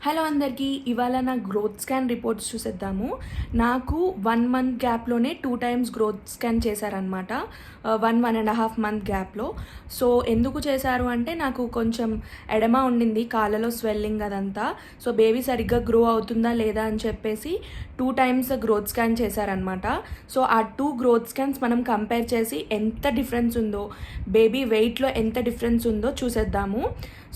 Hello అందరికీ, ఇవాళ నా గ్రోత్ స్కాన్ రిపోర్ట్స్ చూసేద్దాము. నాకు 1 మంత్ గ్యాప్లోనే 2 టైమ్స్ గ్రోత్ స్కాన్ చేశారనమాట. 1.5 మంత్ గ్యాప్లో. సో ఎందుకు చేశారు అంటే, నాకు కొంచెం ఎడమ ఉండింది, కాళ్ళలో స్వెల్లింగ్ అదంతా. సో బేబీ సరిగ్గా గ్రో అవుతుందా లేదా అని చెప్పేసి 2 టైమ్స్ గ్రోత్ స్కాన్ చేశారనమాట. సో ఆ 2 గ్రోత్ స్కాన్స్ మనం కంపేర్ చేసి ఎంత డిఫరెన్స్ ఉందో, బేబీ వెయిట్లో ఎంత డిఫరెన్స్ ఉందో చూసేద్దాము.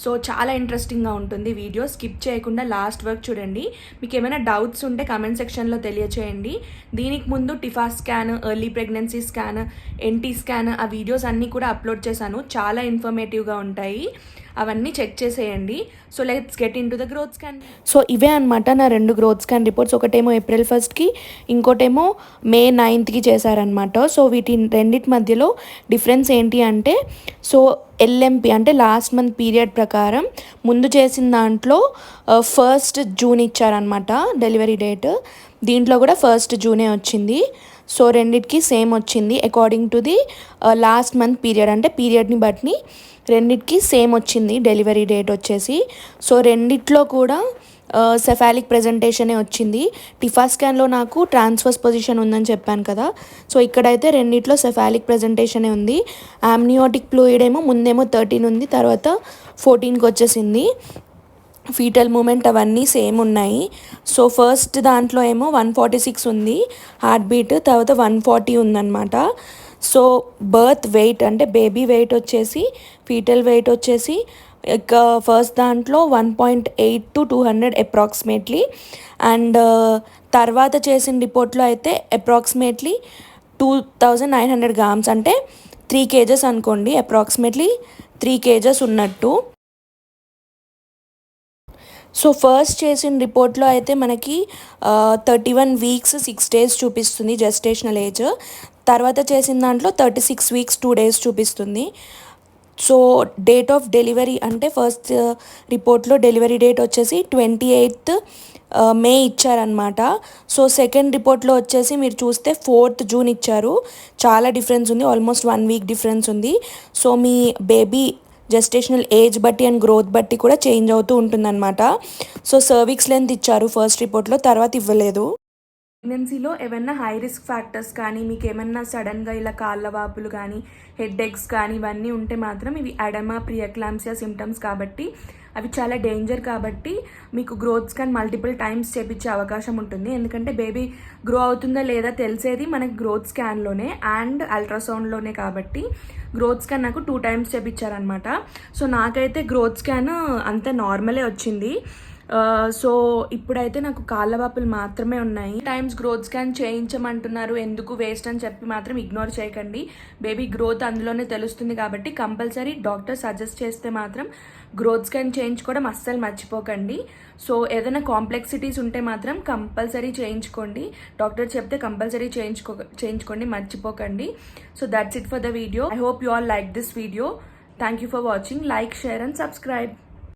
సో చాలా ఇంట్రెస్టింగ్గా ఉంటుంది వీడియో, స్కిప్ చేయకుండా లాస్ట్ వరకు చూడండి. మీకు ఏమైనా డౌట్స్ ఉంటే కమెంట్ సెక్షన్లో తెలియచేయండి. దీనికి ముందు TIFFA scan, early pregnancy scan, NT scan, ఆ వీడియోస్ అన్నీ కూడా అప్లోడ్ చేశాను. చాలా ఇన్ఫర్మేటివ్గా ఉంటాయి, అవన్నీ చెక్ చేసేయండి. So let's get in to the growth scan. So ఇవే అనమాట నా 2 గ్రోత్ స్కాన్ రిపోర్ట్స్. ఒకటేమో April 1st, ఇంకోటేమో May 9th చేశారనమాట. సో వీటి రెండింటి మధ్యలో డిఫరెన్స్ ఏంటి అంటే, సో LMP అంటే లాస్ట్ మంత్ పీరియడ్ ప్రకారం ముందు చేసిన దాంట్లో 1st June ఇచ్చారనమాట డెలివరీ డేట్. దీంట్లో కూడా 1st June వచ్చింది. సో రెండిటికి సేమ్ వచ్చింది according to the last month period. అంటే పీరియడ్ని బట్టి రెండిటికి సేమ్ వచ్చింది డెలివరీ డేట్ వచ్చేసి. సో రెండిట్లో కూడా సెఫాలిక్ ప్రెజెంటేషనే వచ్చింది. టిఫా స్కాన్లో నాకు ట్రాన్స్ఫర్స్ పొజిషన్ ఉందని చెప్పాను కదా. సో ఇక్కడైతే రెండిట్లో సెఫాలిక్ ప్రెజెంటేషనే ఉంది. ఆమ్నియోటిక్ ఫ్లూయిడ్ ఏమో ముందేమో 13 ఉంది, తర్వాత 14కి వచ్చేసింది. ఫీటల్ మూమెంట్ అవన్నీ సేమ్ ఉన్నాయి. సో ఫస్ట్ దాంట్లో ఏమో 146 ఉంది హార్ట్ బీట్, తర్వాత 140 ఉందన్నమాట. సో బర్త్ వెయిట్ అంటే బేబీ వెయిట్ వచ్చేసి, ఫీటల్ వెయిట్ వచ్చేసి ఇక ఫస్ట్ దాంట్లో 1.8 to 200 అప్రాక్సిమేట్లీ. అండ్ తర్వాత చేసిన రిపోర్ట్లో అయితే అప్రాక్సిమేట్లీ 2900 grams అంటే 3 kgs అనుకోండి, అప్రాక్సిమేట్లీ 3 kgs ఉన్నట్టు. సో ఫస్ట్ చేసిన రిపోర్ట్లో అయితే మనకి 31 weeks 6 days చూపిస్తుంది జెస్టేషనల్ ఏజ్. తర్వాత చేసిన దాంట్లో 36 weeks 2 days చూపిస్తుంది. సో డేట్ ఆఫ్ డెలివరీ అంటే ఫస్ట్ రిపోర్ట్లో డెలివరీ డేట్ వచ్చేసి 28th May ఇచ్చారనమాట. సో సెకండ్ రిపోర్ట్లో వచ్చేసి మీరు చూస్తే 4th June ఇచ్చారు. చాలా డిఫరెన్స్ ఉంది, ఆల్మోస్ట్ 1 week డిఫరెన్స్ ఉంది. సో మీ బేబీ జెస్టేషనల్ ఏజ్ బట్టి అండ్ గ్రోత్ బట్టి కూడా చేంజ్ అవుతూ ఉంటుందన్నమాట. సో సర్విక్స్ లెంత్ ఇచ్చారు ఫస్ట్ రిపోర్ట్లో, తర్వాత ఇవ్వలేదు. ప్రెగ్నెన్సీలో ఏమైనా హై రిస్క్ ఫ్యాక్టర్స్ కానీ, మీకు ఏమన్నా సడన్గా ఇలా కాళ్ళ వాపులు కానీ, హెడ్ ఎక్స్ కానీ ఇవన్నీ ఉంటే మాత్రం ఇవి ఎడమా, ప్రియక్లాంసియా సిమ్టమ్స్ కాబట్టి అవి చాలా డేంజర్. కాబట్టి మీకు గ్రోత్ స్కాన్ మల్టిపుల్ టైమ్స్ చేపించే అవకాశం ఉంటుంది. ఎందుకంటే బేబీ గ్రో అవుతుందా లేదా తెలిసేది మనకి గ్రోత్ స్కాన్లోనే అండ్ అల్ట్రాసౌండ్లోనే. కాబట్టి గ్రోత్ స్కాన్ నాకు 2 times చేపించారనమాట. సో నాకైతే గ్రోత్ స్కాన్ అంత నార్మలే వచ్చింది. సో ఇప్పుడైతే నాకు కాళ్ళ వాపులు మాత్రమే ఉన్నాయి. టైమ్స్ గ్రోత్ స్కాన్ చేయించమంటున్నారు, ఎందుకు వేస్ట్ అని చెప్పి మాత్రం ఇగ్నోర్ చేయకండి. బేబీ గ్రోత్ అందులోనే తెలుస్తుంది కాబట్టి కంపల్సరీ డాక్టర్ సజెస్ట్ చేస్తే మాత్రం గ్రోత్ స్కాన్ చేయించుకోవడం అస్సలు మర్చిపోకండి. సో ఏదైనా కాంప్లెక్సిటీస్ ఉంటే మాత్రం కంపల్సరీ చేయించుకోండి. డాక్టర్ చెప్తే కంపల్సరీ చేయించుకోండి, మర్చిపోకండి. So that's it for the video. I hope you all like this video. Thank you for watching. Like, share and subscribe.